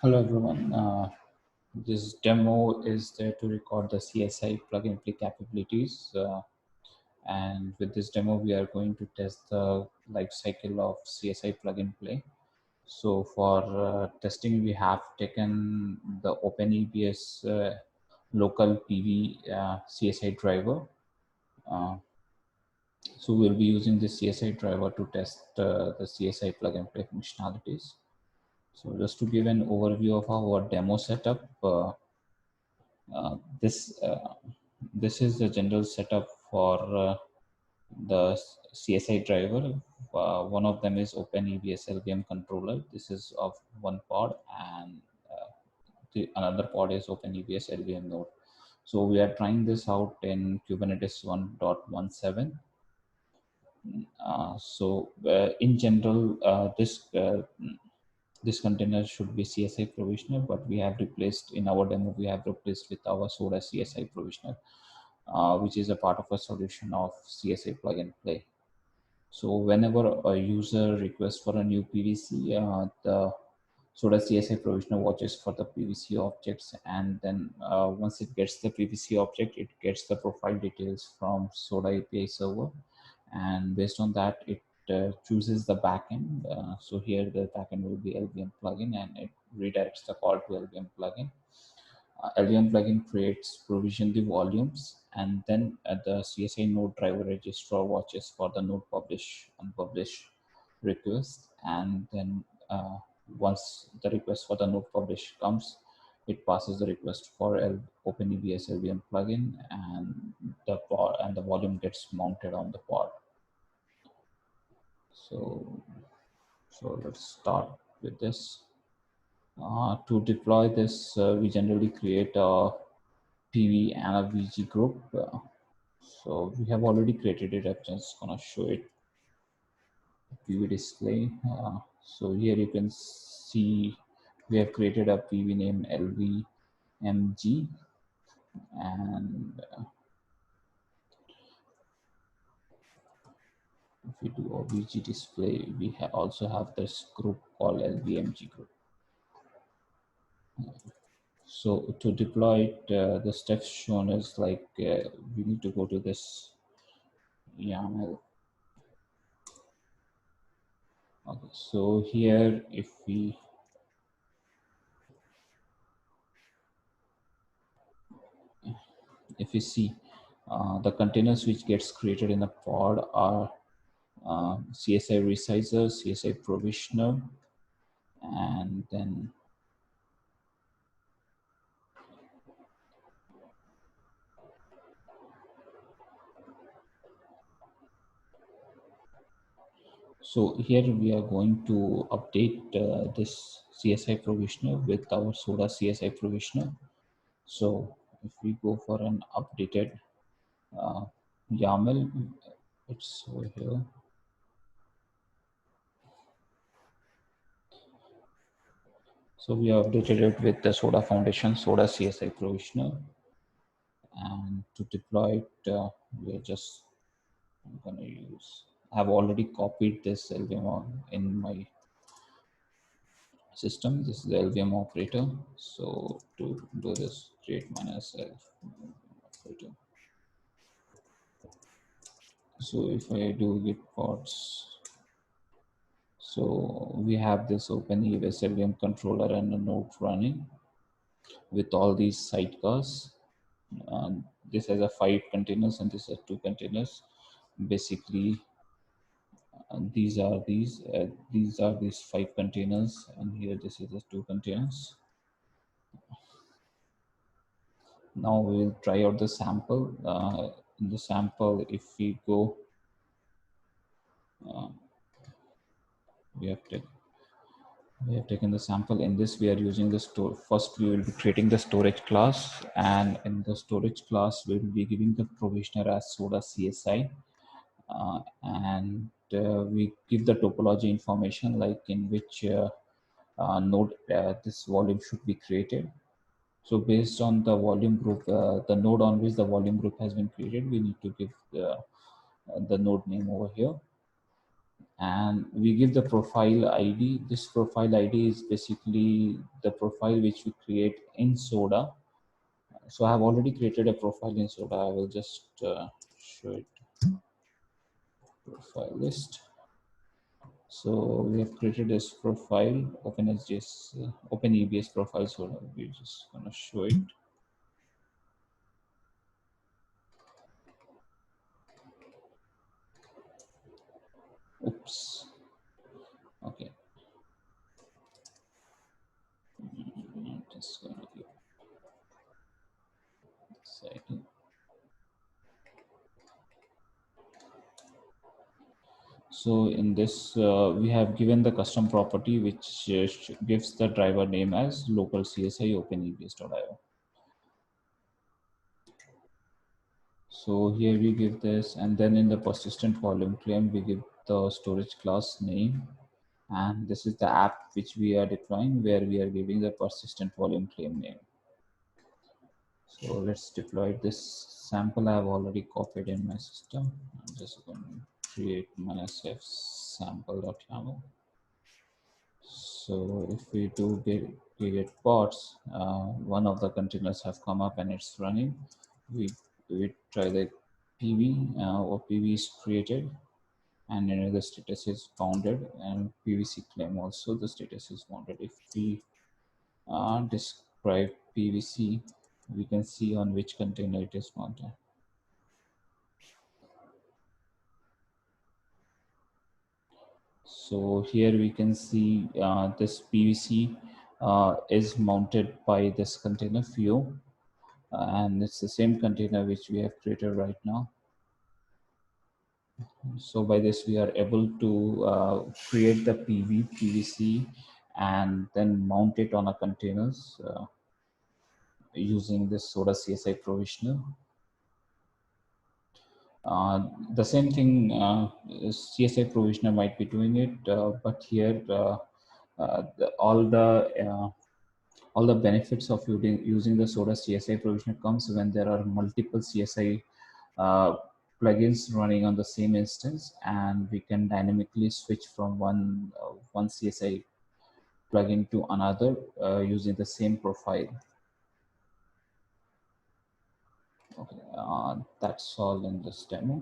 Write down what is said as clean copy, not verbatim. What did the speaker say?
Hello everyone. This demo is there to record the CSI plug-and play capabilities. And with this demo, we are going to test the life cycle of CSI plug-and play. So for testing, we have taken the OpenEBS local PV CSI driver. Uh, so we'll be using this CSI driver to test the CSI plug-and-play functionalities. So just to give an overview of our demo setup, uh, this uh, this is the general setup for the CSI driver. One of them is OpenEBS LVM controller. This is of one pod, and the another pod is OpenEBS LVM node. So we are trying this out in Kubernetes 1.17. In general, this container should be CSI provisioner, but we have replaced in our demo, we have replaced with our Soda CSI provisioner, which is a part of a solution of CSI plug and play. So whenever a user requests for a new PVC, the Soda CSI provisioner watches for the PVC objects, and then once it gets the PVC object, it gets the profile details from Soda API server, and based on that, it chooses the backend. So here the backend will be LVM plugin, and it redirects the call to LVM plugin. LVM plugin creates provision the volumes, and then the CSI node driver registrar watches for the node publish unpublish request, and then once the request for the node publish comes, it passes the request for OpenEBS LVM plugin, and the pod and the volume gets mounted on the pod. So let's start with this. To deploy this, we generally create a PV and a VG group. So we have already created it. I'm just gonna show it. PV display. So here you can see we have created a PV name LVMG, and if we do a VG display, we also have this group called LVMG group. So to deploy it, the steps shown is like we need to go to this YAML. Okay, so here if you see the containers which gets created in a pod are CSI resizer, CSI provisioner, and then so here we are going to update this CSI provisioner with our Soda CSI provisioner. So if we go for an updated uh, YAML, it's over here. So we have updated it with the Soda Foundation, Soda CSI provisioner, and to deploy it, we are just going to use. I have already copied this LVM in my system. This is the LVM operator. So to do this, create minus operator. So if I do git pods, so we have this OpenEBS LVM controller and a node running with all these sidecars. This has a 5 containers and this has 2 containers. Basically, these are these 5 containers, and here this is the 2 containers. Now we will try out the sample. In the sample, if we go, we have taken the sample. In this, we are using the store. First, we will be creating the storage class, and in the storage class, we will be giving the provisioner as Soda CSI, and we give the topology information, like in which node this volume should be created. So based on the volume group, the node on which the volume group has been created, we need to give the node name over here. and we give the profile ID. This profile ID is basically the profile which we create in Soda. So I have already created a profile in Soda. I will just show it. Profile list. So we have created this profile, OpenSJS, OpenEBS profile. So we're just gonna show it. Oops. Okay. Just gonna give this ID. So in this, we have given the custom property which gives the driver name as local CSI OpenEBS.io. So here we give this, and then in the persistent volume claim, we give the storage class name. And this is the app which we are deploying where we are giving the persistent volume claim name. So let's deploy this sample. I have already copied in my system. I'm just going to create my SF sample.yaml. So if we do get pods, one of the containers have come up and it's running. We try the PV or PV is created, and the status is bounded, and PVC claim also the status is bounded. If we describe PVC, we can see on which container it is mounted. So here we can see this PVC is mounted by this container view, and it's the same container which we have created right now. So by this we are able to create the PVC and then mount it on a containers using this Soda CSI provisioner. The same thing CSI provisioner might be doing it, but here all the benefits of using the Soda CSI provisioner comes when there are multiple CSI plugins running on the same instance, and we can dynamically switch from one CSI plugin to another using the same profile. Okay, that's all in this demo.